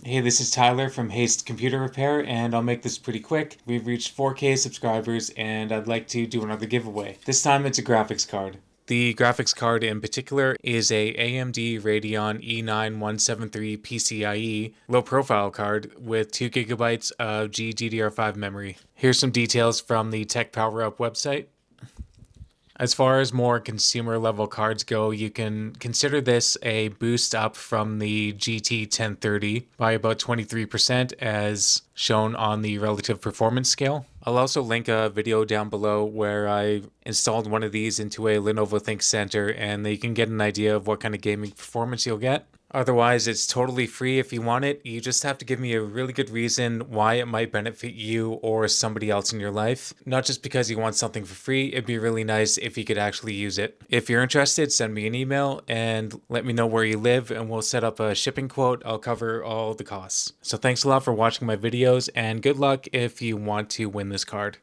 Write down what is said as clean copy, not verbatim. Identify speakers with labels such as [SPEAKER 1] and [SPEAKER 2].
[SPEAKER 1] Hey, this is Tyler from Haste Computer Repair, and I'll make this pretty quick. We've reached 4K subscribers, and I'd like to do another giveaway. This time it's a graphics card. The graphics card in particular is a AMD Radeon E9 173 PCIe low-profile card with 2 gigabytes of GDDR5 memory. Here's some details from the Techpowerup website. As far as more consumer level cards go, you can consider this a boost up from the GT 1030 by about 23% as shown on the relative performance scale. I'll also link a video down below where I installed one of these into a Lenovo ThinkCentre, and you can get an idea of what kind of gaming performance you'll get. Otherwise, it's totally free if you want it. You just have to give me a really good reason why it might benefit you or somebody else in your life. Not just because you want something for free, it'd be really nice if you could actually use it. If you're interested, send me an email and let me know where you live and we'll set up a shipping quote. I'll cover all the costs. So thanks a lot for watching my videos and good luck if you want to win this card.